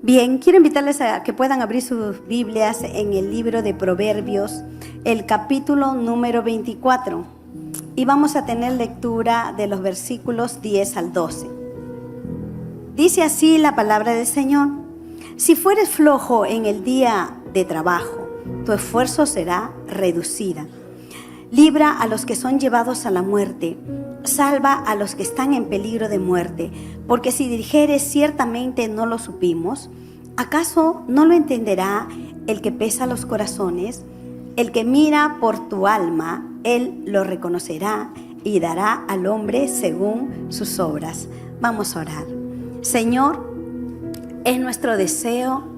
Bien, quiero invitarles a que puedan abrir sus Biblias en el libro de Proverbios, el capítulo número 24. Y vamos a tener lectura de los versículos 10 al 12. Dice así la palabra del Señor: si fueres flojo en el día de trabajo, tu esfuerzo será reducido. Libra a los que son llevados a la muerte, salva a los que están en peligro de muerte, porque si dijeres ciertamente no lo supimos, ¿acaso no lo entenderá el que pesa los corazones? El que mira por tu alma, él lo reconocerá y dará al hombre según sus obras. Vamos a orar. Señor, es nuestro deseo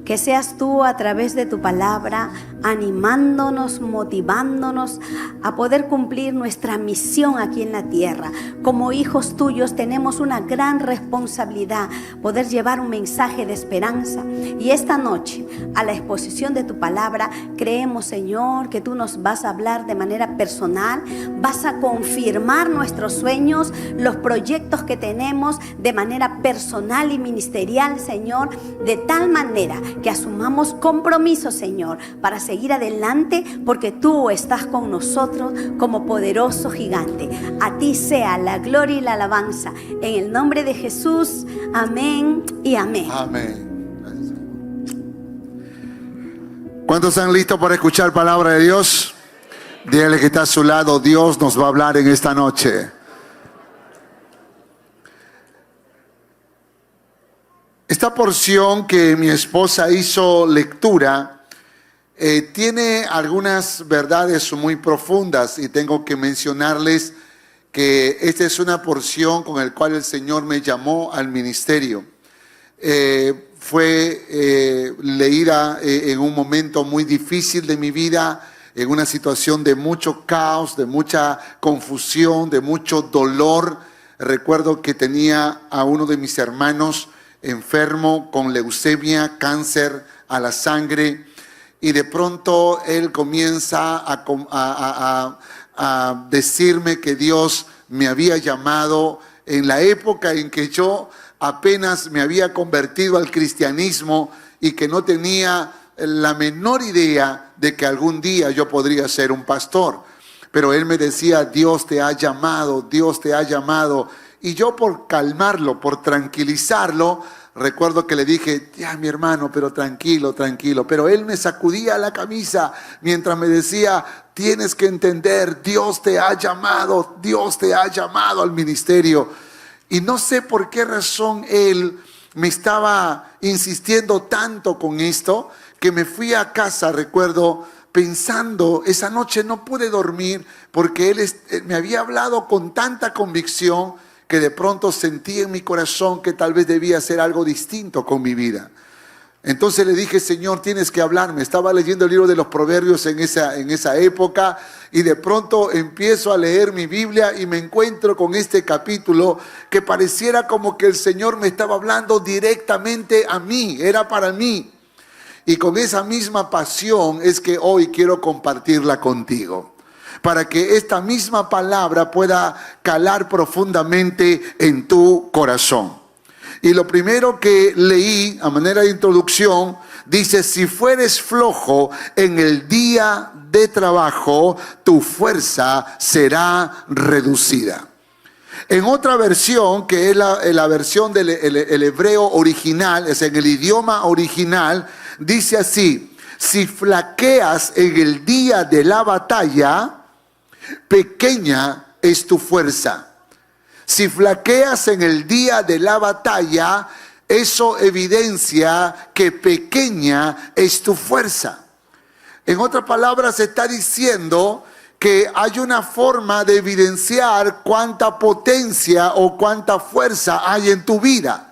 que seas tú a través de tu palabra animándonos, motivándonos a poder cumplir nuestra misión aquí en la tierra. Como hijos tuyos tenemos una gran responsabilidad, poder llevar un mensaje de esperanza. Y esta noche, a la exposición de tu palabra, creemos, Señor, que tú nos vas a hablar de manera personal, vas a confirmar nuestros sueños, los proyectos que tenemos de manera personal y ministerial, Señor, de tal manera que asumamos compromisos, Señor, para seguir adelante, porque tú estás con nosotros como poderoso gigante. A ti sea la gloria y la alabanza, en el nombre de Jesús. Amén y amén. Amén. ¿Cuántos están listos para escuchar palabra de Dios? Dígale que está a su lado: Dios nos va a hablar en esta noche. Esta porción que mi esposa hizo lectura tiene algunas verdades muy profundas, y tengo que mencionarles que esta es una porción con la cual el Señor me llamó al ministerio. Fue leída en un momento muy difícil de mi vida, en una situación de mucho caos, de mucha confusión, de mucho dolor. Recuerdo que tenía a uno de mis hermanos enfermo con leucemia, cáncer a la sangre, y de pronto él comienza a decirme que Dios me había llamado en la época en que yo apenas me había convertido al cristianismo y que no tenía la menor idea de que algún día yo podría ser un pastor. Pero él me decía: Dios te ha llamado, Dios te ha llamado. Y yo, por calmarlo, por tranquilizarlo, recuerdo que le dije: ya, mi hermano, pero tranquilo, tranquilo. Pero él me sacudía la camisa mientras me decía: tienes que entender, Dios te ha llamado, Dios te ha llamado al ministerio. Y no sé por qué razón él me estaba insistiendo tanto con esto, que me fui a casa, recuerdo, pensando. Esa noche no pude dormir porque él me había hablado con tanta convicción, que de pronto sentí en mi corazón que tal vez debía hacer algo distinto con mi vida. Entonces le dije: Señor, tienes que hablarme. Estaba leyendo el libro de los Proverbios en esa época, y de pronto empiezo a leer mi Biblia y me encuentro con este capítulo que pareciera como que el Señor me estaba hablando directamente a mí, era para mí. Y con esa misma pasión es que hoy quiero compartirla contigo, para que esta misma palabra pueda calar profundamente en tu corazón. Y lo primero que leí a manera de introducción dice: si fueres flojo en el día de trabajo, tu fuerza será reducida. En otra versión, que es la versión del el hebreo original, es en el idioma original, dice así: si flaqueas en el día de la batalla, pequeña es tu fuerza. Si flaqueas en el día de la batalla, eso evidencia que pequeña es tu fuerza. En otras palabras, se está diciendo que hay una forma de evidenciar cuánta potencia o cuánta fuerza hay en tu vida.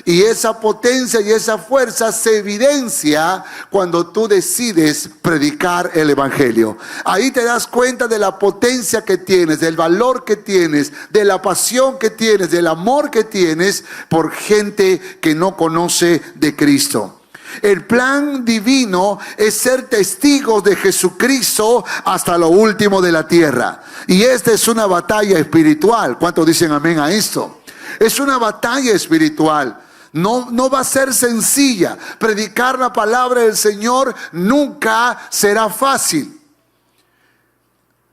Y esa potencia y esa fuerza se evidencia cuando tú decides predicar el evangelio. Ahí te das cuenta de la potencia que tienes, del valor que tienes, de la pasión que tienes, del amor que tienes por gente que no conoce de Cristo. El plan divino es ser testigos de Jesucristo hasta lo último de la tierra. Y esta es una batalla espiritual. ¿Cuántos dicen amén a esto? Es una batalla espiritual. No va a ser sencilla. Predicar la palabra del Señor nunca será fácil.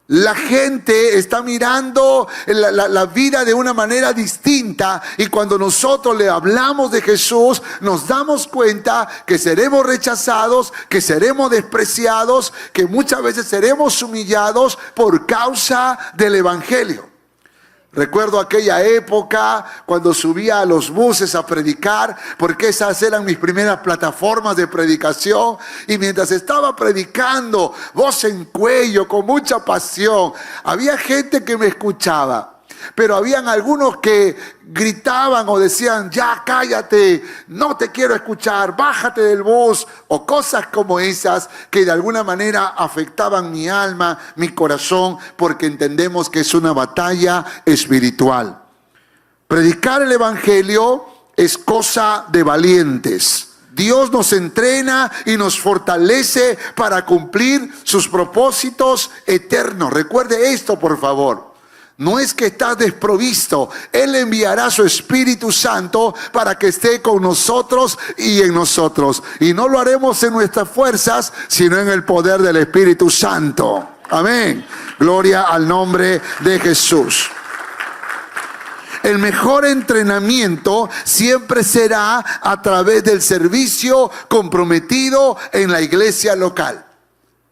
La gente está mirando la vida de una manera distinta, y cuando nosotros le hablamos de Jesús, nos damos cuenta que seremos rechazados, que seremos despreciados, que muchas veces seremos humillados por causa del Evangelio. Recuerdo aquella época cuando subía a los buses a predicar, porque esas eran mis primeras plataformas de predicación. Y mientras estaba predicando, voz en cuello, con mucha pasión, había gente que me escuchaba. Pero habían algunos que gritaban o decían: ya cállate, no te quiero escuchar, bájate del bus, o cosas como esas que de alguna manera afectaban mi alma, mi corazón, porque entendemos que es una batalla espiritual. Predicar el Evangelio es cosa de valientes. Dios nos entrena y nos fortalece para cumplir sus propósitos eternos. Recuerde esto, por favor. No es que estás desprovisto. Él enviará su Espíritu Santo para que esté con nosotros y en nosotros. Y no lo haremos en nuestras fuerzas, sino en el poder del Espíritu Santo. Amén. Gloria al nombre de Jesús. El mejor entrenamiento siempre será a través del servicio comprometido en la iglesia local.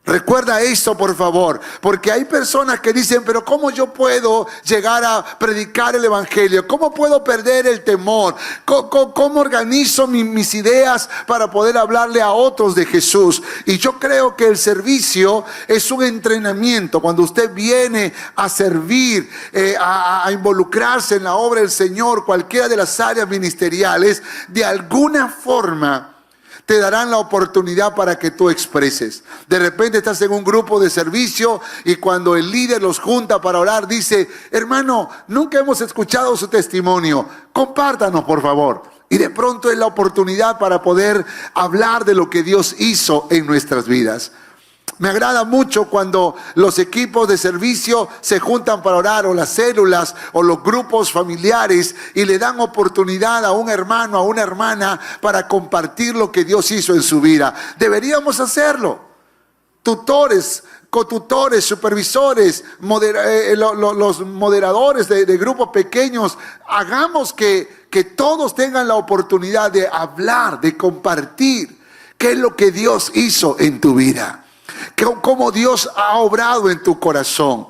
Recuerda esto, por favor, porque hay personas que dicen: pero ¿cómo yo puedo llegar a predicar el Evangelio? ¿Cómo puedo perder el temor? ¿Cómo organizo mis ideas para poder hablarle a otros de Jesús? Y yo creo que el servicio es un entrenamiento. Cuando usted viene a servir, a involucrarse en la obra del Señor, cualquiera de las áreas ministeriales, de alguna forma te darán la oportunidad para que tú expreses. De repente estás en un grupo de servicio y cuando el líder los junta para orar, dice: hermano, nunca hemos escuchado su testimonio, compártanos por favor. Y de pronto es la oportunidad para poder hablar de lo que Dios hizo en nuestras vidas. Me agrada mucho cuando los equipos de servicio se juntan para orar, o las células, o los grupos familiares, y le dan oportunidad a un hermano, a una hermana, para compartir lo que Dios hizo en su vida. Deberíamos hacerlo. Tutores, cotutores, supervisores, los moderadores de grupos pequeños, hagamos que todos tengan la oportunidad de hablar, de compartir qué es lo que Dios hizo en tu vida. Cómo Dios ha obrado en tu corazón.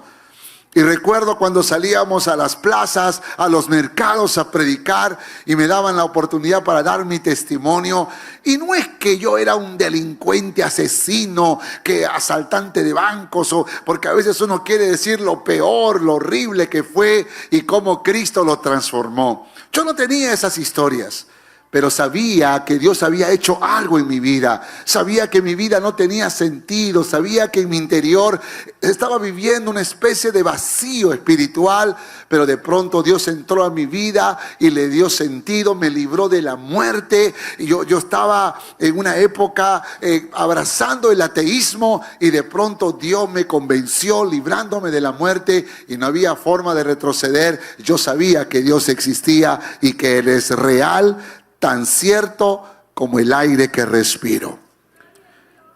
Y recuerdo cuando salíamos a las plazas, a los mercados a predicar, y me daban la oportunidad para dar mi testimonio. Y no es que yo era un delincuente, asesino, que asaltante de bancos, porque a veces uno quiere decir lo peor, lo horrible que fue y cómo Cristo lo transformó. Yo no tenía esas historias, pero sabía que Dios había hecho algo en mi vida. Sabía que mi vida no tenía sentido. Sabía que en mi interior estaba viviendo una especie de vacío espiritual. Pero de pronto Dios entró a mi vida y le dio sentido. Me libró de la muerte. Y yo estaba en una época abrazando el ateísmo. Y de pronto Dios me convenció, librándome de la muerte. Y no había forma de retroceder. Yo sabía que Dios existía y que Él es real, tan cierto como el aire que respiro.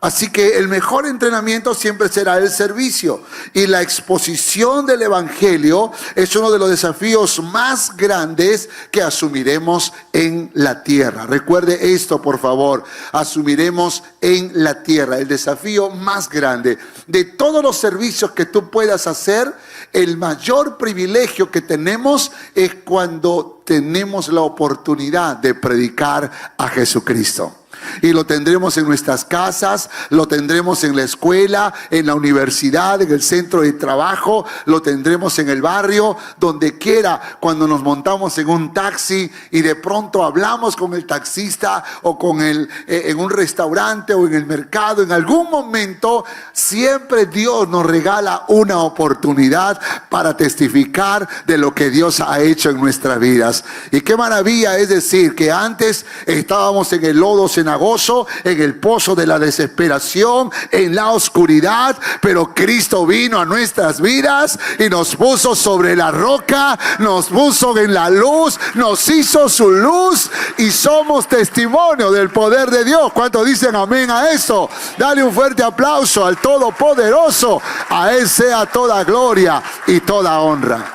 Así que el mejor entrenamiento siempre será el servicio. Y la exposición del Evangelio es uno de los desafíos más grandes que asumiremos en la tierra. Recuerde esto, por favor. Asumiremos en la tierra el desafío más grande. De todos los servicios que tú puedas hacer, el mayor privilegio que tenemos es cuando tenemos la oportunidad de predicar a Jesucristo. Y lo tendremos en nuestras casas, lo tendremos en la escuela, en la universidad, en el centro de trabajo, lo tendremos en el barrio, donde quiera. Cuando nos montamos en un taxi y de pronto hablamos con el taxista, o en un restaurante o en el mercado, en algún momento siempre Dios nos regala una oportunidad para testificar de lo que Dios ha hecho en nuestras vidas. Y qué maravilla es decir que antes estábamos en el lodo, cenagoso, en el pozo de la desesperación, en la oscuridad, pero Cristo vino a nuestras vidas y nos puso sobre la roca, nos puso en la luz, nos hizo su luz y somos testimonio del poder de Dios. ¿Cuántos dicen amén a eso? Dale un fuerte aplauso al Todopoderoso. A Él sea toda gloria y toda honra.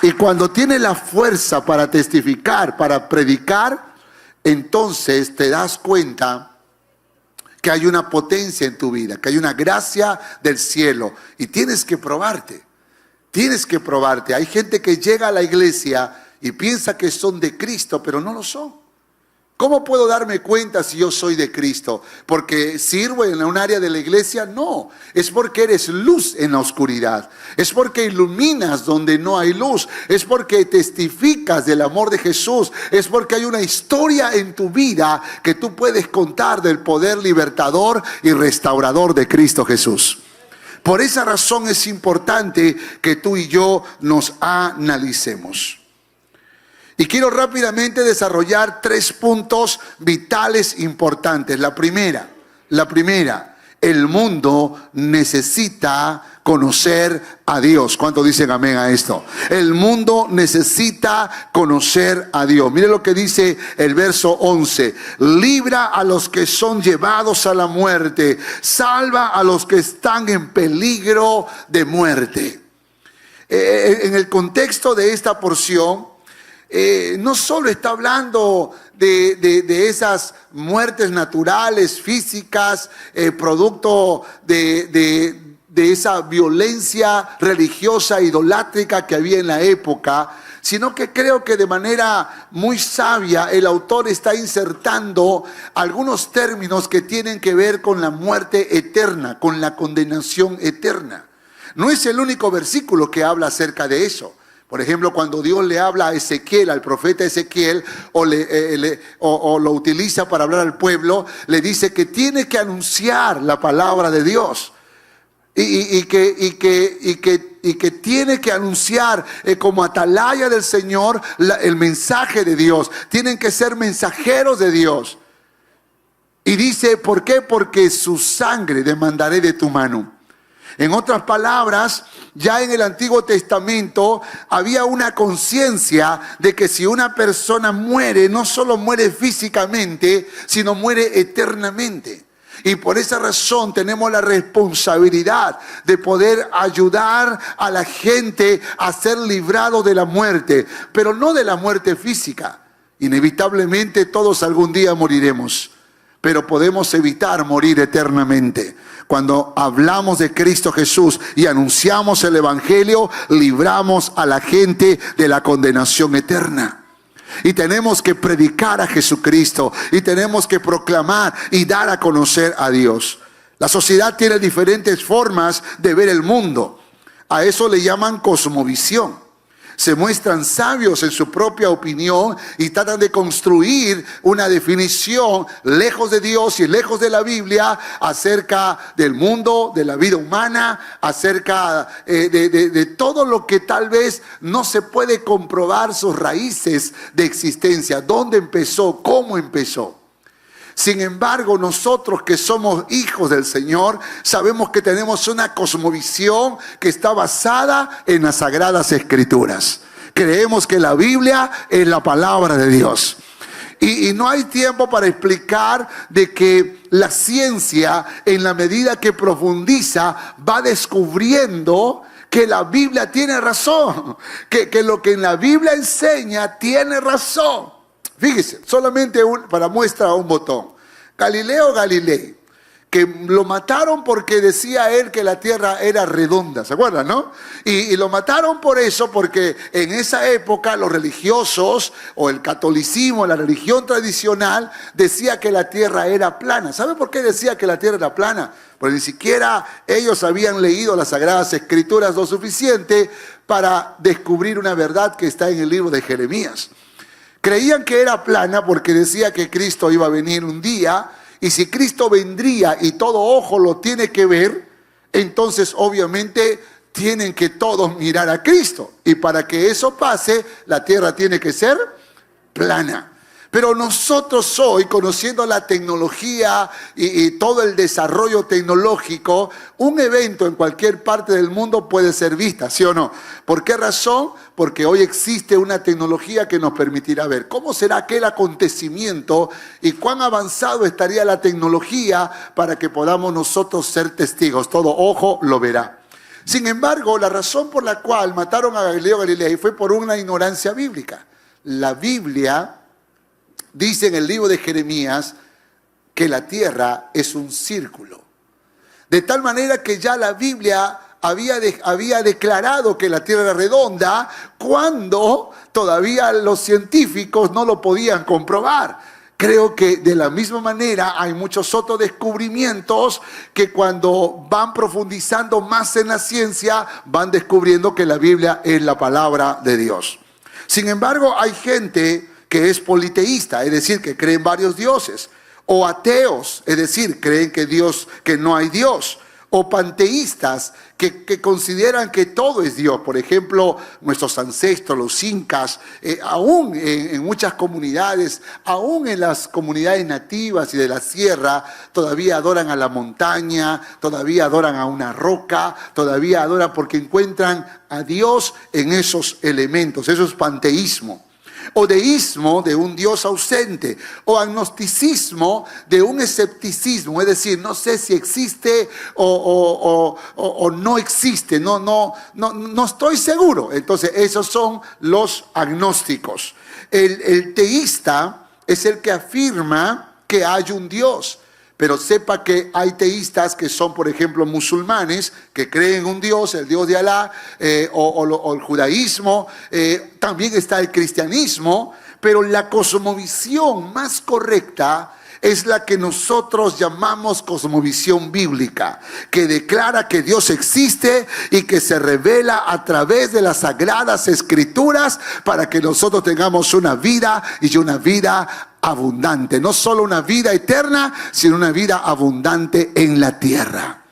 Y cuando tienes la fuerza para testificar, para predicar, entonces te das cuenta que hay una potencia en tu vida, que hay una gracia del cielo. Y tienes que probarte. Tienes que probarte. Hay gente que llega a la iglesia y piensa que son de Cristo, pero no lo son. ¿Cómo puedo darme cuenta si yo soy de Cristo? ¿Porque sirvo en un área de la iglesia? No, es porque eres luz en la oscuridad. Es porque iluminas donde no hay luz. Es porque testificas del amor de Jesús. Es porque hay una historia en tu vida que tú puedes contar del poder libertador y restaurador de Cristo Jesús. Por esa razón es importante que tú y yo nos analicemos. Y quiero rápidamente desarrollar 3 puntos vitales importantes. La primera, el mundo necesita conocer a Dios. ¿Cuántos dicen amén a esto? El mundo necesita conocer a Dios. Mire lo que dice el verso 11. Libra a los que son llevados a la muerte. Salva a los que están en peligro de muerte. En el contexto de esta porción, no solo está hablando de esas muertes naturales, físicas, producto de esa violencia religiosa idolátrica que había en la época, sino que creo que de manera muy sabia el autor está insertando algunos términos que tienen que ver con la muerte eterna, con la condenación eterna. No es el único versículo que habla acerca de eso. Por ejemplo, cuando Dios le habla a Ezequiel, al profeta Ezequiel, o lo utiliza para hablar al pueblo, le dice que tiene que anunciar la palabra de Dios. Y que tiene que anunciar como atalaya del Señor el mensaje de Dios. Tienen que ser mensajeros de Dios. Y dice, ¿por qué? Porque su sangre demandaré de tu mano. En otras palabras, ya en el Antiguo Testamento había una conciencia de que si una persona muere, no solo muere físicamente, sino muere eternamente. Y por esa razón tenemos la responsabilidad de poder ayudar a la gente a ser librado de la muerte, pero no de la muerte física. Inevitablemente todos algún día moriremos, pero podemos evitar morir eternamente. Cuando hablamos de Cristo Jesús y anunciamos el Evangelio, libramos a la gente de la condenación eterna. Y tenemos que predicar a Jesucristo y tenemos que proclamar y dar a conocer a Dios. La sociedad tiene diferentes formas de ver el mundo. A eso le llaman cosmovisión. Se muestran sabios en su propia opinión y tratan de construir una definición lejos de Dios y lejos de la Biblia acerca del mundo, de la vida humana, acerca de todo lo que tal vez no se puede comprobar sus raíces de existencia, dónde empezó, cómo empezó. Sin embargo, nosotros que somos hijos del Señor, sabemos que tenemos una cosmovisión que está basada en las Sagradas Escrituras. Creemos que la Biblia es la palabra de Dios. Y no hay tiempo para explicar de que la ciencia, en la medida que profundiza, va descubriendo que la Biblia tiene razón. Que lo que en la Biblia enseña tiene razón. Fíjese, solamente para muestra un botón. Galileo Galilei, que lo mataron porque decía él que la tierra era redonda, ¿se acuerdan, no? Y lo mataron por eso, porque en esa época los religiosos o el catolicismo, la religión tradicional, decía que la tierra era plana. ¿Sabe por qué decía que la tierra era plana? Porque ni siquiera ellos habían leído las Sagradas Escrituras lo suficiente para descubrir una verdad que está en el libro de Jeremías. Creían que era plana porque decía que Cristo iba a venir un día, y si Cristo vendría y todo ojo lo tiene que ver, entonces obviamente tienen que todos mirar a Cristo. Y para que eso pase, la tierra tiene que ser plana. Pero nosotros hoy, conociendo la tecnología y todo el desarrollo tecnológico, un evento en cualquier parte del mundo puede ser vista, ¿sí o no? ¿Por qué razón? Porque hoy existe una tecnología que nos permitirá ver cómo será aquel acontecimiento y cuán avanzado estaría la tecnología para que podamos nosotros ser testigos. Todo ojo lo verá. Sin embargo, la razón por la cual mataron a Galileo Galilei fue por una ignorancia bíblica. La Biblia dice en el libro de Jeremías que la tierra es un círculo. De tal manera que ya la Biblia había declarado que la tierra era redonda cuando todavía los científicos no lo podían comprobar. Creo que de la misma manera hay muchos otros descubrimientos que cuando van profundizando más en la ciencia van descubriendo que la Biblia es la palabra de Dios. Sin embargo, hay gente que es politeísta, es decir, que creen varios dioses, o ateos, es decir, creen que no hay Dios, o panteístas, que consideran que todo es Dios. Por ejemplo, nuestros ancestros, los incas, aún en muchas comunidades, aún en las comunidades nativas y de la sierra, todavía adoran a la montaña, todavía adoran a una roca, todavía adoran porque encuentran a Dios en esos elementos. Eso es panteísmo. O deísmo de un Dios ausente, o agnosticismo de un escepticismo, es decir, no sé si existe o no existe, no estoy seguro. Entonces esos son los agnósticos. El teísta es el que afirma que hay un Dios. Pero sepa que hay teístas que son, por ejemplo, musulmanes, que creen en un Dios, el Dios de Alá, o el judaísmo. También está el cristianismo, pero la cosmovisión más correcta es la que nosotros llamamos cosmovisión bíblica, que declara que Dios existe y que se revela a través de las sagradas escrituras para que nosotros tengamos una vida y una vida abundante. No solo una vida eterna, sino una vida abundante en la tierra.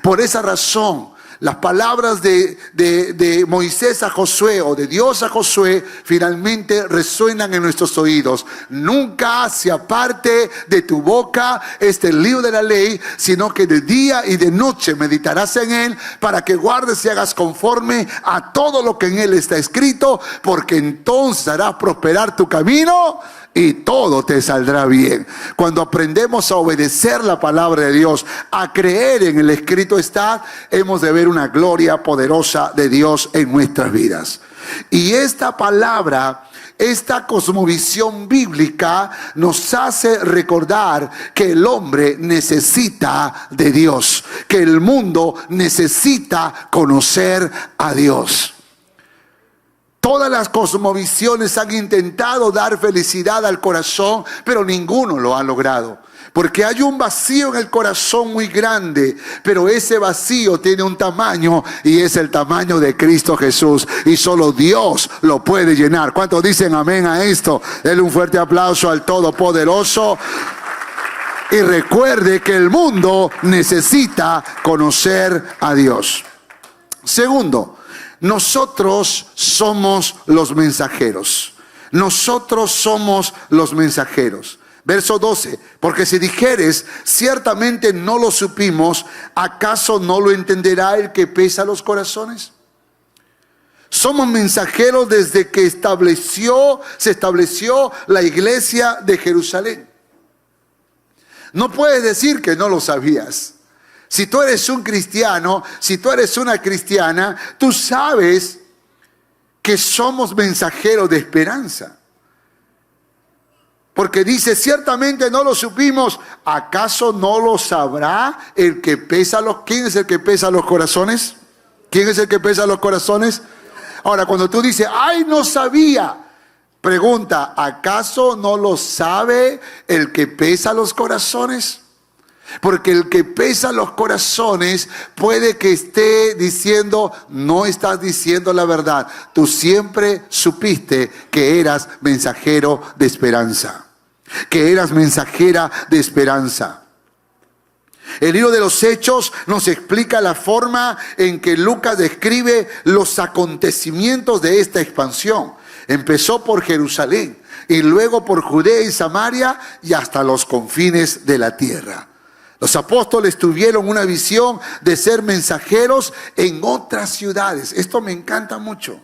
Por esa razón, las palabras de Moisés a Josué o de Dios a Josué finalmente resuenan en nuestros oídos. Nunca se aparte de tu boca este libro de la ley, sino que de día y de noche meditarás en él para que guardes y hagas conforme a todo lo que en él está escrito, porque entonces harás prosperar tu camino y todo te saldrá bien. Cuando aprendemos a obedecer la palabra de Dios, a creer en el escrito está, hemos de ver una gloria poderosa de Dios en nuestras vidas. Y esta palabra, esta cosmovisión bíblica nos hace recordar que el hombre necesita de Dios, que el mundo necesita conocer a Dios. Todas las cosmovisiones han intentado dar felicidad al corazón, pero ninguno lo ha logrado. Porque hay un vacío en el corazón muy grande, pero ese vacío tiene un tamaño y es el tamaño de Cristo Jesús. Y solo Dios lo puede llenar. ¿Cuántos dicen amén a esto? Denle un fuerte aplauso al Todopoderoso. Y recuerde que el mundo necesita conocer a Dios. Segundo, nosotros somos los mensajeros. Nosotros somos los mensajeros. Verso 12, porque si dijeres, ciertamente no lo supimos, ¿acaso no lo entenderá el que pesa los corazones? Somos mensajeros desde que se estableció la iglesia de Jerusalén. No puedes decir que no lo sabías. Si tú eres un cristiano, si tú eres una cristiana, tú sabes que somos mensajeros de esperanza. Porque dice, ciertamente no lo supimos, ¿acaso no lo sabrá el que pesa los... ¿Quién es el que pesa los corazones? ¿Quién es el que pesa los corazones? Ahora, cuando tú dices, ¡ay, no sabía! Pregunta, ¿acaso no lo sabe el que pesa los corazones? Porque el que pesa los corazones puede que esté diciendo, no estás diciendo la verdad. Tú siempre supiste que eras mensajero de esperanza. Que eras mensajera de esperanza. El libro de los Hechos nos explica la forma en que Lucas describe los acontecimientos de esta expansión. Empezó por Jerusalén y luego por Judea y Samaria y hasta los confines de la tierra. Los apóstoles tuvieron una visión de ser mensajeros en otras ciudades. Esto me encanta mucho.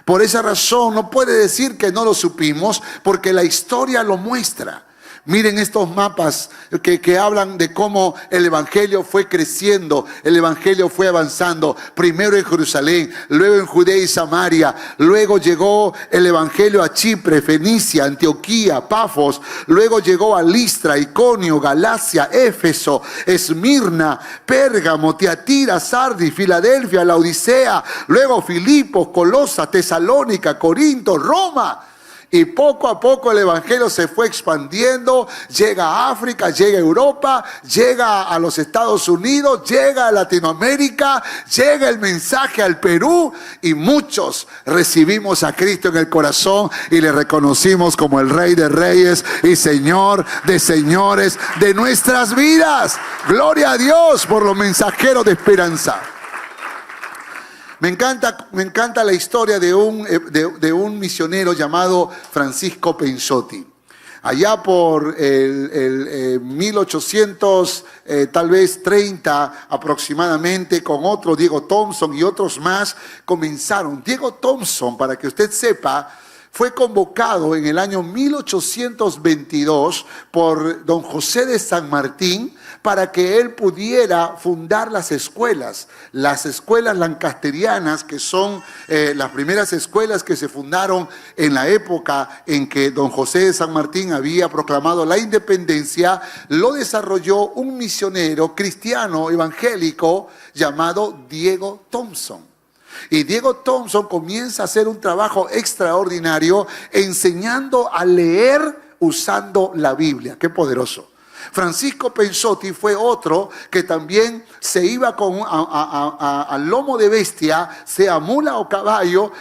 Por esa razón no puede decir que no lo supimos, porque la historia lo muestra. Miren estos mapas que hablan de cómo el evangelio fue creciendo, el evangelio fue avanzando. Primero en Jerusalén, luego en Judea y Samaria. Luego llegó el evangelio a Chipre, Fenicia, Antioquía, Pafos. Luego llegó a Listra, Iconio, Galacia, Éfeso, Esmirna, Pérgamo, Tiatira, Sardis, Filadelfia, Laodicea. Luego Filipos, Colosa, Tesalónica, Corinto, Roma. Y poco a poco el evangelio se fue expandiendo, llega a África, llega a Europa, llega a los Estados Unidos, llega a Latinoamérica, llega el mensaje al Perú y muchos recibimos a Cristo en el corazón y le reconocimos como el Rey de Reyes y Señor de Señores de nuestras vidas. Gloria a Dios por los mensajeros de esperanza. Me encanta la historia de un misionero llamado Francisco Pensotti. Allá por el 1800, tal vez 30 aproximadamente, con otro Diego Thompson y otros más, comenzaron. Diego Thompson, para que usted sepa, fue convocado en el año 1822 por don José de San Martín para que él pudiera fundar las escuelas lancasterianas, que son las primeras escuelas que se fundaron en la época en que don José de San Martín había proclamado la independencia. Lo desarrolló un misionero cristiano evangélico llamado Diego Thompson. Y Diego Thompson comienza a hacer un trabajo extraordinario enseñando a leer usando la Biblia. ¡Qué poderoso! Francisco Pensotti fue otro que también se iba al lomo de bestia, sea mula o caballo,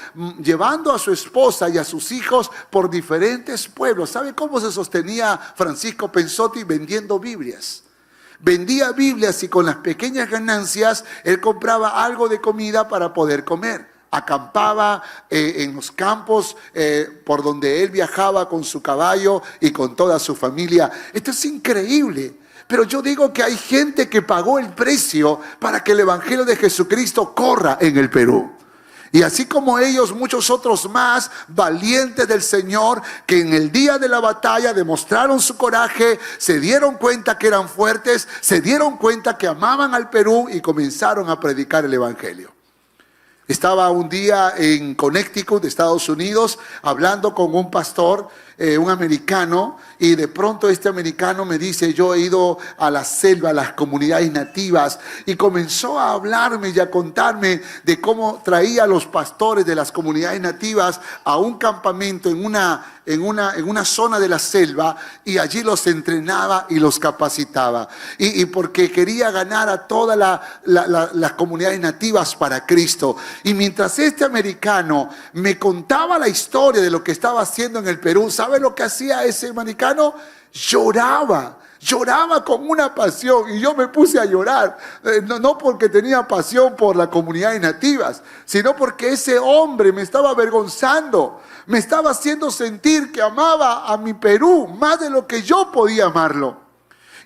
llevando a su esposa y a sus hijos por diferentes pueblos. ¿Sabe cómo se sostenía Francisco Pensotti? Vendiendo Biblias. Vendía Biblias y con las pequeñas ganancias él compraba algo de comida para poder comer. Acampaba en los campos por donde él viajaba con su caballo y con toda su familia. Esto es increíble. Pero yo digo que hay gente que pagó el precio para que el evangelio de Jesucristo corra en el Perú. Y así como ellos, muchos otros más valientes del Señor, que en el día de la batalla demostraron su coraje, se dieron cuenta que eran fuertes, se dieron cuenta que amaban al Perú y comenzaron a predicar el evangelio. Estaba un día en Connecticut, Estados Unidos, hablando con un pastor, un americano, y de pronto este americano me dice: yo he ido a la selva, a las comunidades nativas, y comenzó a hablarme y a contarme de cómo traía a los pastores de las comunidades nativas a un campamento en una zona de la selva, y allí los entrenaba y los capacitaba, y porque quería ganar a todas las comunidades nativas para Cristo. Y mientras este americano me contaba la historia de lo que estaba haciendo en el Perú, ¿sabe lo que hacía ese americano? Lloraba con una pasión, y yo me puse a llorar, no porque tenía pasión por las comunidades nativas, sino porque ese hombre me estaba avergonzando, me estaba haciendo sentir que amaba a mi Perú más de lo que yo podía amarlo.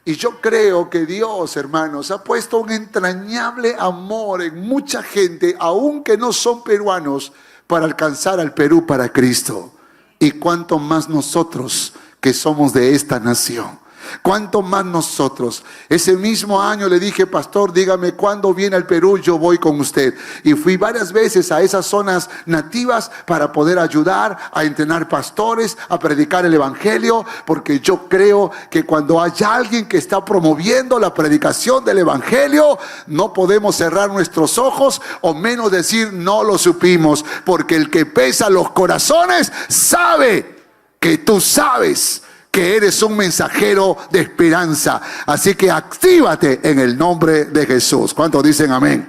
Y yo creo que Dios, hermanos, ha puesto un entrañable amor en mucha gente, aunque no son peruanos, para alcanzar al Perú para Cristo. Y cuánto más nosotros que somos de esta nación. Cuánto más nosotros. Ese mismo año le dije: pastor, dígame cuándo viene al Perú, yo voy con usted. Y fui varias veces a esas zonas nativas para poder ayudar a entrenar pastores, a predicar el evangelio, porque yo creo que cuando hay alguien que está promoviendo la predicación del evangelio, no podemos cerrar nuestros ojos, o menos decir no lo supimos, porque el que pesa los corazones sabe que tú sabes que eres un mensajero de esperanza. Así que actívate en el nombre de Jesús. ¿Cuántos dicen amén?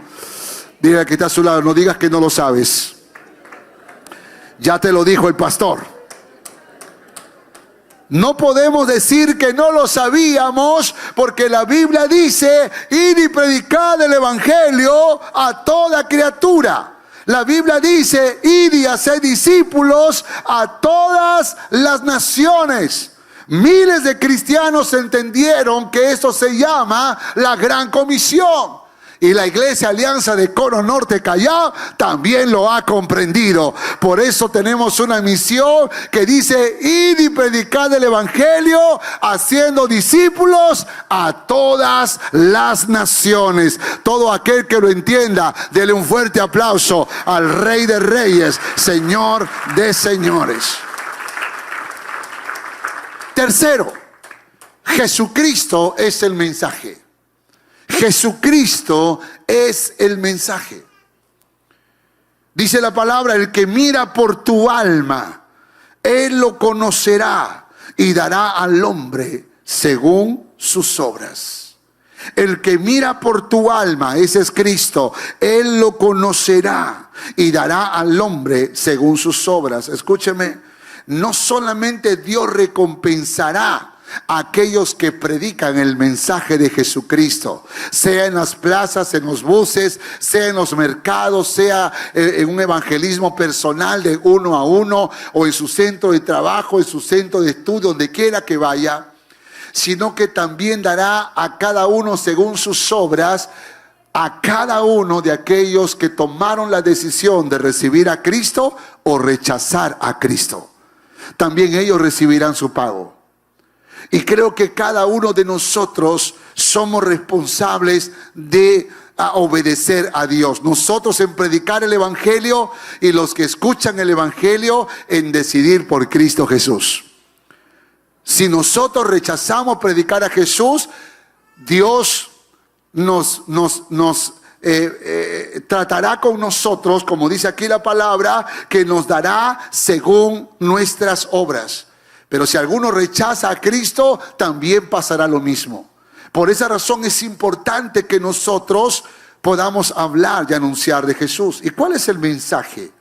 Dile al que está a su lado: no digas que no lo sabes. Ya te lo dijo el pastor. No podemos decir que no lo sabíamos, porque la Biblia dice: id y predicad el evangelio a toda criatura. La Biblia dice: id y haced discípulos a todas las naciones. Miles de cristianos entendieron que esto se llama la Gran Comisión. Y la Iglesia Alianza de Cono Norte Callao también lo ha comprendido. Por eso tenemos una misión que dice: id y predicad el evangelio, haciendo discípulos a todas las naciones. Todo aquel que lo entienda, dele un fuerte aplauso al Rey de Reyes, Señor de Señores. Tercero, Jesucristo es el mensaje. Jesucristo es el mensaje. Dice la palabra: el que mira por tu alma, él lo conocerá y dará al hombre según sus obras. El que mira por tu alma, ese es Cristo, él lo conocerá y dará al hombre según sus obras. Escúcheme, no solamente Dios recompensará a aquellos que predican el mensaje de Jesucristo, sea en las plazas, en los buses, sea en los mercados, sea en un evangelismo personal de uno a uno, o en su centro de trabajo, en su centro de estudio, donde quiera que vaya, sino que también dará a cada uno según sus obras, a cada uno de aquellos que tomaron la decisión de recibir a Cristo o rechazar a Cristo. También ellos recibirán su pago. Y creo que cada uno de nosotros somos responsables de obedecer a Dios. Nosotros en predicar el evangelio, y los que escuchan el evangelio en decidir por Cristo Jesús. Si nosotros rechazamos predicar a Jesús, Dios nos tratará con nosotros, como dice aquí la palabra, que nos dará según nuestras obras. Pero si alguno rechaza a Cristo, también pasará lo mismo. Por esa razón es importante que nosotros podamos hablar y anunciar de Jesús. ¿Y cuál es el mensaje?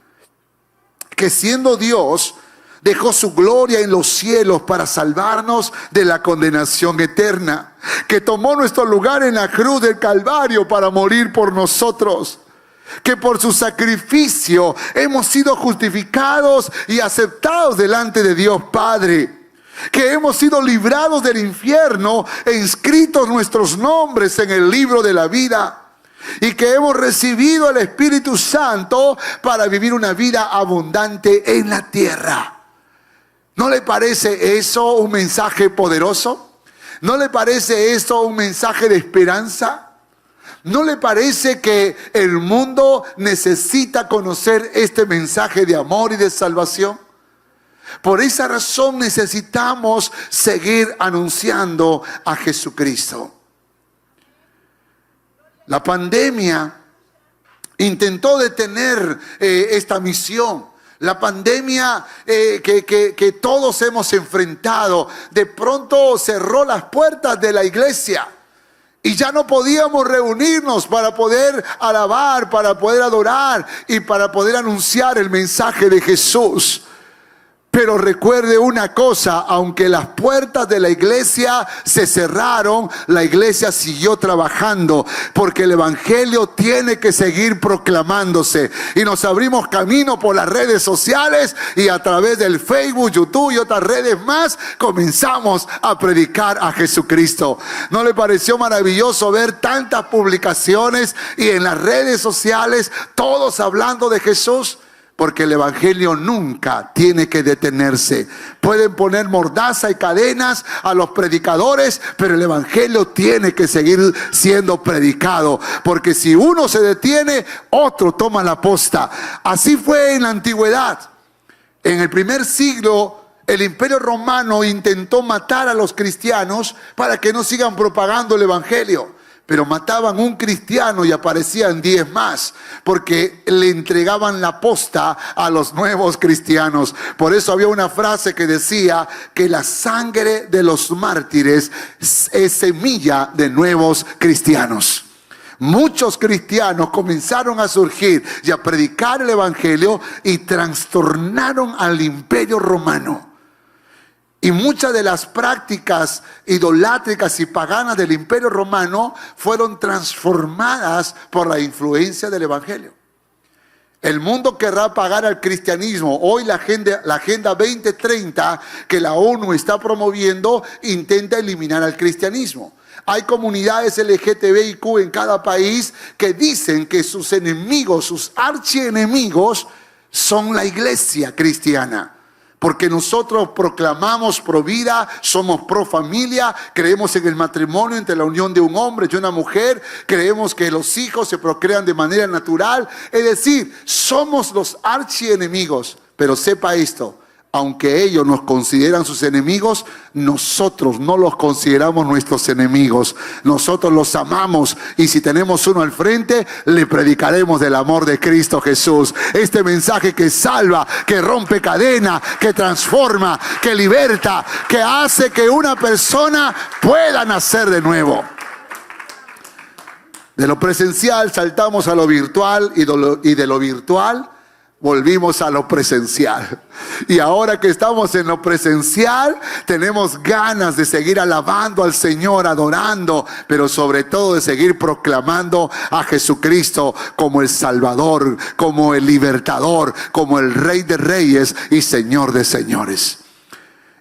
Que siendo Dios, dejó su gloria en los cielos para salvarnos de la condenación eterna. Que tomó nuestro lugar en la cruz del Calvario para morir por nosotros. Que por su sacrificio hemos sido justificados y aceptados delante de Dios Padre. Que hemos sido librados del infierno e inscritos nuestros nombres en el libro de la vida. Y que hemos recibido el Espíritu Santo para vivir una vida abundante en la tierra. ¿No le parece eso un mensaje poderoso? ¿No le parece esto un mensaje de esperanza? ¿No le parece que el mundo necesita conocer este mensaje de amor y de salvación? Por esa razón necesitamos seguir anunciando a Jesucristo. La pandemia intentó detener esta misión. La pandemia que todos hemos enfrentado, de pronto cerró las puertas de la iglesia. Y ya no podíamos reunirnos para poder alabar, para poder adorar y para poder anunciar el mensaje de Jesús. Pero recuerde una cosa: aunque las puertas de la iglesia se cerraron, la iglesia siguió trabajando, porque el evangelio tiene que seguir proclamándose. Y nos abrimos camino por las redes sociales, y a través del Facebook, YouTube y otras redes más, comenzamos a predicar a Jesucristo. ¿No le pareció maravilloso ver tantas publicaciones y en las redes sociales todos hablando de Jesús? Porque el evangelio nunca tiene que detenerse. Pueden poner mordaza y cadenas a los predicadores, pero el evangelio tiene que seguir siendo predicado. Porque si uno se detiene, otro toma la posta. Así fue en la antigüedad. En el primer siglo, el Imperio Romano intentó matar a los cristianos para que no sigan propagando el evangelio. Pero mataban un cristiano y aparecían 10 más, porque le entregaban la posta a los nuevos cristianos. Por eso había una frase que decía que la sangre de los mártires es semilla de nuevos cristianos. Muchos cristianos comenzaron a surgir y a predicar el evangelio y trastornaron al Imperio Romano. Y muchas de las prácticas idolátricas y paganas del Imperio Romano fueron transformadas por la influencia del Evangelio. El mundo querrá pagar al cristianismo. Hoy la Agenda 2030 que la ONU está promoviendo intenta eliminar al cristianismo. Hay comunidades LGTBIQ en cada país que dicen que sus enemigos, sus archienemigos, son la iglesia cristiana. Porque nosotros proclamamos pro vida, somos pro familia, creemos en el matrimonio entre la unión de un hombre y una mujer, creemos que los hijos se procrean de manera natural. Es decir, somos los archienemigos. Pero sepa esto, aunque ellos nos consideran sus enemigos, nosotros no los consideramos nuestros enemigos. Nosotros los amamos y si tenemos uno al frente, le predicaremos del amor de Cristo Jesús. Este mensaje que salva, que rompe cadena, que transforma, que liberta, que hace que una persona pueda nacer de nuevo. De lo presencial saltamos a lo virtual y de lo virtual volvimos a lo presencial. Y ahora que estamos en lo presencial, tenemos ganas de seguir alabando al Señor, adorando, pero sobre todo de seguir proclamando a Jesucristo como el Salvador, como el libertador, como el Rey de Reyes y Señor de Señores.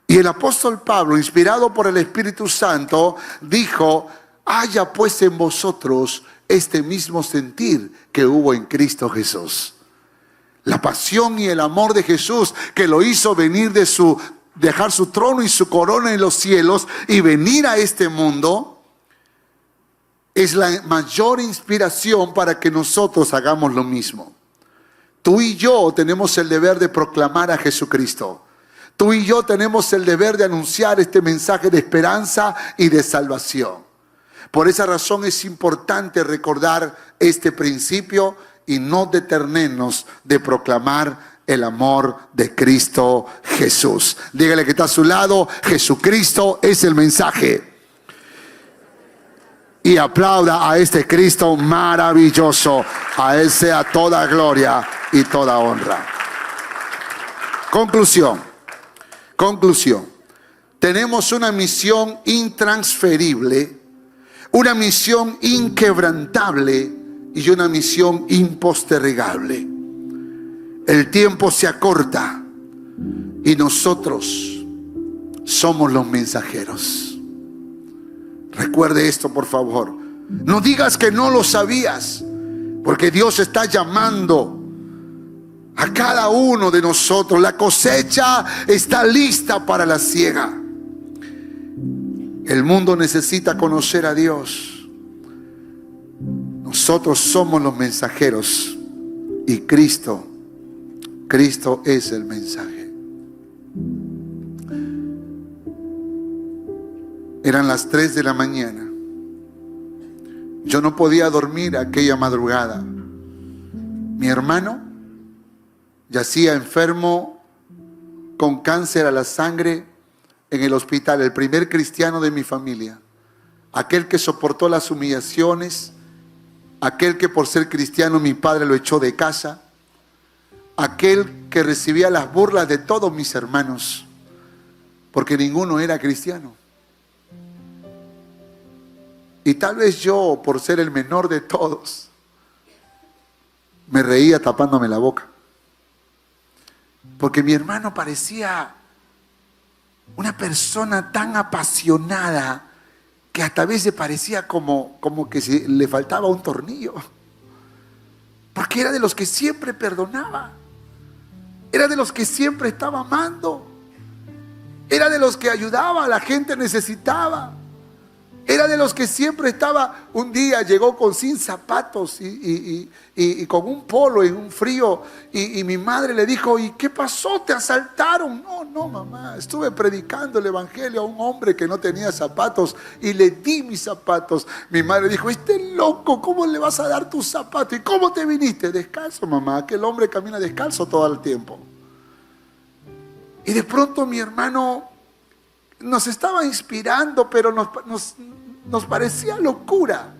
Y el apóstol Pablo, inspirado por el Espíritu Santo, dijo: haya pues en vosotros este mismo sentir que hubo en Cristo Jesús. La pasión y el amor de Jesús que lo hizo venir dejar su trono y su corona en los cielos y venir a este mundo, es la mayor inspiración para que nosotros hagamos lo mismo. Tú y yo tenemos el deber de proclamar a Jesucristo. Tú y yo tenemos el deber de anunciar este mensaje de esperanza y de salvación. Por esa razón es importante recordar este principio y no detenernos de proclamar el amor de Cristo Jesús. Dígale que está a su lado: Jesucristo es el mensaje. Y aplauda a este Cristo maravilloso. A Él sea toda gloria y toda honra. Conclusión. Tenemos una misión intransferible, una misión inquebrantable y una misión impostergable. El tiempo se acorta y nosotros somos los mensajeros. Recuerde esto, por favor. No digas que no lo sabías, porque Dios está llamando a cada uno de nosotros. La cosecha está lista para la siega. El mundo necesita conocer a Dios. Nosotros somos los mensajeros y Cristo es el mensaje. Eran las 3 de la mañana. Yo no podía dormir aquella madrugada. Mi hermano yacía enfermo con cáncer a la sangre en el hospital, el primer cristiano de mi familia, aquel que soportó las humillaciones, aquel que por ser cristiano mi padre lo echó de casa, aquel que recibía las burlas de todos mis hermanos, porque ninguno era cristiano. Y tal vez yo, por ser el menor de todos, me reía tapándome la boca, porque mi hermano parecía una persona tan apasionada que hasta a veces parecía como que le faltaba un tornillo. Porque era de los que siempre perdonaba. Era de los que siempre estaba amando. Era de los que ayudaba a la gente necesitada. Era de los que siempre estaba. Un día llegó sin zapatos y con un polo en un frío. Y mi madre le dijo: ¿y qué pasó? ¿Te asaltaron? No, mamá. Estuve predicando el evangelio a un hombre que no tenía zapatos y le di mis zapatos. Mi madre dijo: este loco, ¿cómo le vas a dar tus zapatos? ¿Y cómo te viniste? Descalzo, mamá. Aquel hombre camina descalzo todo el tiempo. Y de pronto mi hermano nos estaba inspirando, pero nos parecía locura.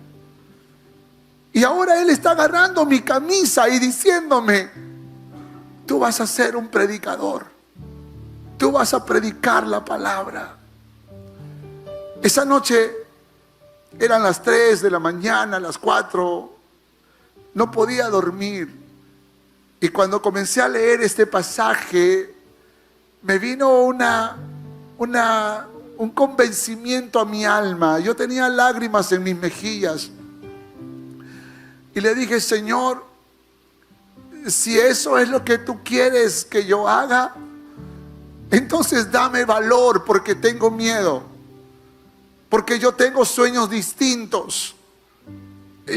Y ahora él está agarrando mi camisa y diciéndome: tú vas a ser un predicador. tú vas a predicar la palabra. Esa noche eran las 3 de la mañana, las 4. No podía dormir. Y cuando comencé a leer este pasaje, me vino un convencimiento a mi alma. Yo tenía lágrimas en mis mejillas. Y le dije, Señor, si eso es lo que tú quieres que yo haga, entonces dame valor, porque tengo miedo. Porque yo tengo sueños distintos.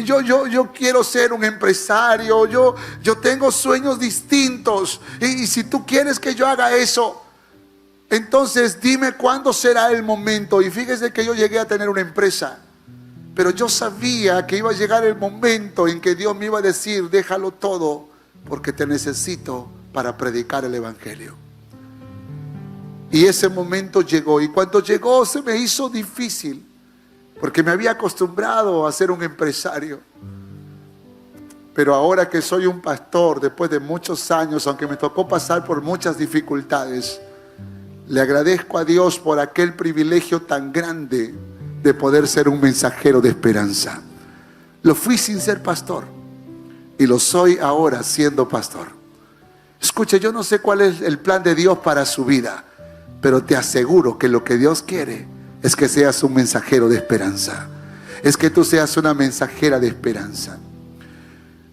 Yo quiero ser un empresario. Yo tengo sueños distintos. Y si tú quieres que yo haga eso, entonces dime cuándo será el momento. Y fíjese que yo llegué a tener una empresa, pero yo sabía que iba a llegar el momento en que Dios me iba a decir, déjalo todo, porque te necesito para predicar el evangelio. Y ese momento llegó. Y cuando llegó se me hizo difícil, porque me había acostumbrado a ser un empresario. Pero ahora que soy un pastor, después de muchos años, aunque me tocó pasar por muchas dificultades, le agradezco a Dios por aquel privilegio tan grande de poder ser un mensajero de esperanza. Lo fui sin ser pastor y lo soy ahora siendo pastor. Escuche, yo no sé cuál es el plan de Dios para su vida, pero te aseguro que lo que Dios quiere es que seas un mensajero de esperanza. Es que tú seas una mensajera de esperanza.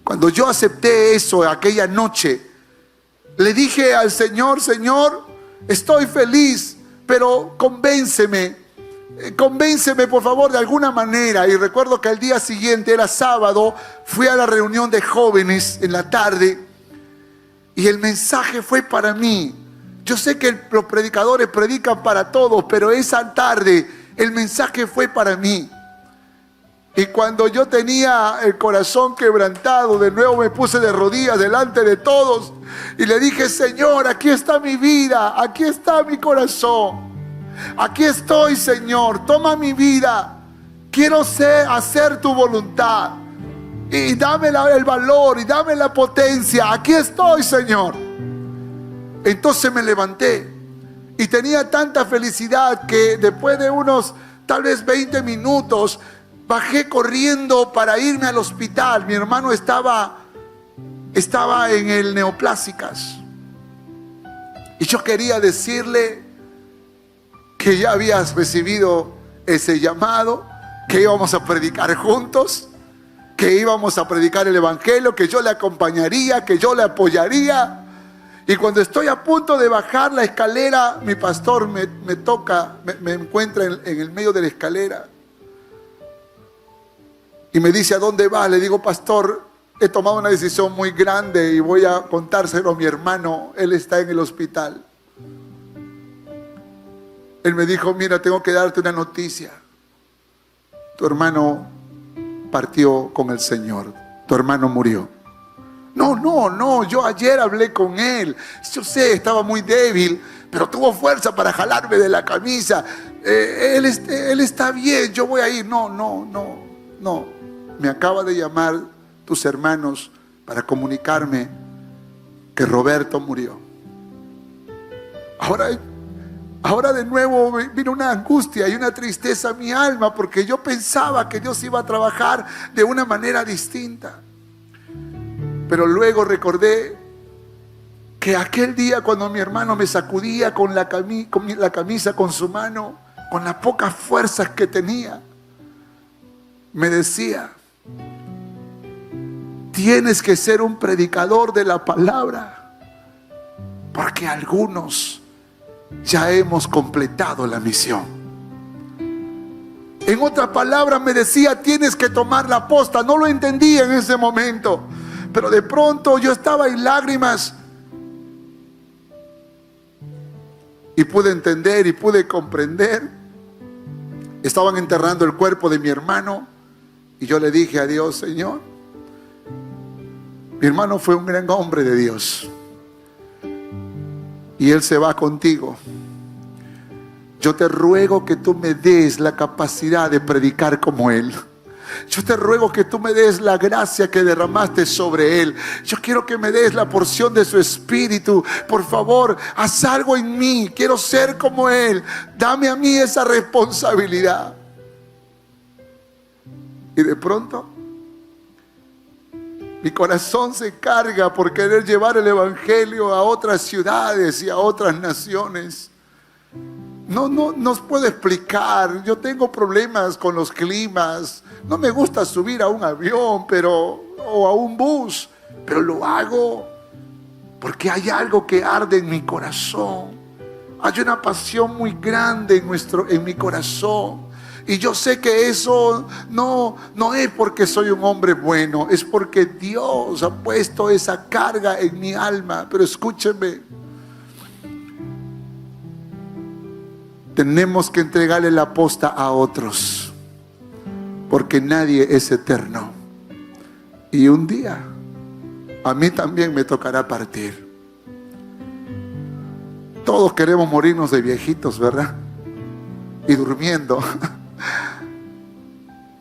Cuando yo acepté eso aquella noche, le dije al Señor, Señor, estoy feliz, pero convénceme por favor de alguna manera. Y recuerdo que al día siguiente, era sábado, fui a la reunión de jóvenes en la tarde y el mensaje fue para mí. Yo sé que los predicadores predican para todos, pero esa tarde el mensaje fue para mí. Y cuando yo tenía el corazón quebrantado, de nuevo me puse de rodillas delante de todos y le dije, Señor, aquí está mi vida, aquí está mi corazón. Aquí estoy, Señor, toma mi vida. Quiero hacer tu voluntad. Y dame el valor y dame la potencia. Aquí estoy, Señor. Entonces me levanté y tenía tanta felicidad que después de unos tal vez 20 minutos bajé corriendo para irme al hospital. Mi hermano estaba en el Neoplásicas y yo quería decirle que ya habías recibido ese llamado, que íbamos a predicar juntos, que íbamos a predicar el evangelio, que yo le acompañaría, que yo le apoyaría. Y cuando estoy a punto de bajar la escalera, mi pastor me encuentra en el medio de la escalera y me dice, ¿a dónde vas? Le digo, pastor, he tomado una decisión muy grande y voy a contárselo a mi hermano, él está en el hospital. Él me dijo, mira, tengo que darte una noticia. Tu hermano partió con el Señor. Tu hermano murió. No, yo ayer hablé con él. Yo sé, estaba muy débil, pero tuvo fuerza para jalarme de la camisa. Él está bien, yo voy a ir. No. Me acaba de llamar tus hermanos para comunicarme que Roberto murió. Ahora de nuevo vino una angustia y una tristeza a mi alma, porque yo pensaba que Dios iba a trabajar de una manera distinta. Pero luego recordé que aquel día cuando mi hermano me sacudía con la camisa con su mano, con las pocas fuerzas que tenía, me decía, tienes que ser un predicador de la palabra, porque algunos ya hemos completado la misión. En otras palabras me decía, tienes que tomar la posta. No lo entendía en ese momento, pero de pronto yo estaba en lágrimas y pude entender y pude comprender. Estaban enterrando el cuerpo de mi hermano y yo le dije a Dios, Señor, mi hermano fue un gran hombre de Dios y él se va contigo. Yo te ruego que tú me des la capacidad de predicar como él. Yo te ruego que tú me des la gracia que derramaste sobre él. Yo quiero que me des la porción de su espíritu. Por favor, haz algo en mí. Quiero ser como él. Dame a mí esa responsabilidad. Y de pronto mi corazón se carga por querer llevar el evangelio a otras ciudades y a otras naciones. No os puedo explicar. Yo tengo problemas con los climas. No me gusta subir a un avión o a un bus, pero lo hago porque hay algo que arde en mi corazón. Hay una pasión muy grande en mi corazón. Y yo sé que eso no es porque soy un hombre bueno, es porque Dios ha puesto esa carga en mi alma. Pero escúcheme, tenemos que entregarle la posta a otros, porque nadie es eterno. Y un día a mí también me tocará partir. Todos queremos morirnos de viejitos, ¿verdad? Y durmiendo.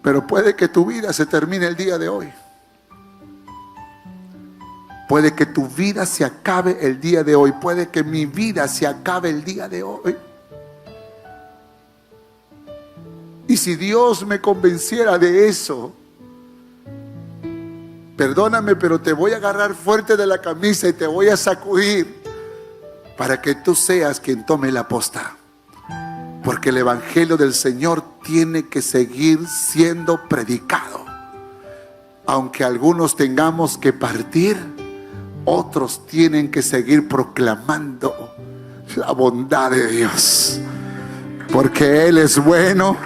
Pero puede que tu vida se termine el día de hoy. Puede que tu vida se acabe el día de hoy. Puede que mi vida se acabe el día de hoy. Y si Dios me convenciera de eso, perdóname, pero te voy a agarrar fuerte de la camisa y te voy a sacudir para que tú seas quien tome la posta. Porque el evangelio del Señor tiene que seguir siendo predicado. Aunque algunos tengamos que partir, otros tienen que seguir proclamando la bondad de Dios. Porque Él es bueno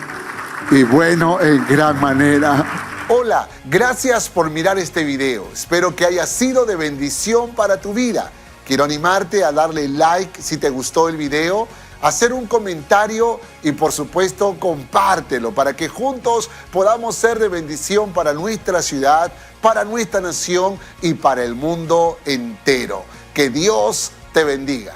y bueno en gran manera. Hola, gracias por mirar este video. Espero que haya sido de bendición para tu vida. Quiero animarte a darle like si te gustó el video, hacer un comentario y por supuesto compártelo para que juntos podamos ser de bendición para nuestra ciudad, para nuestra nación y para el mundo entero. Que Dios te bendiga.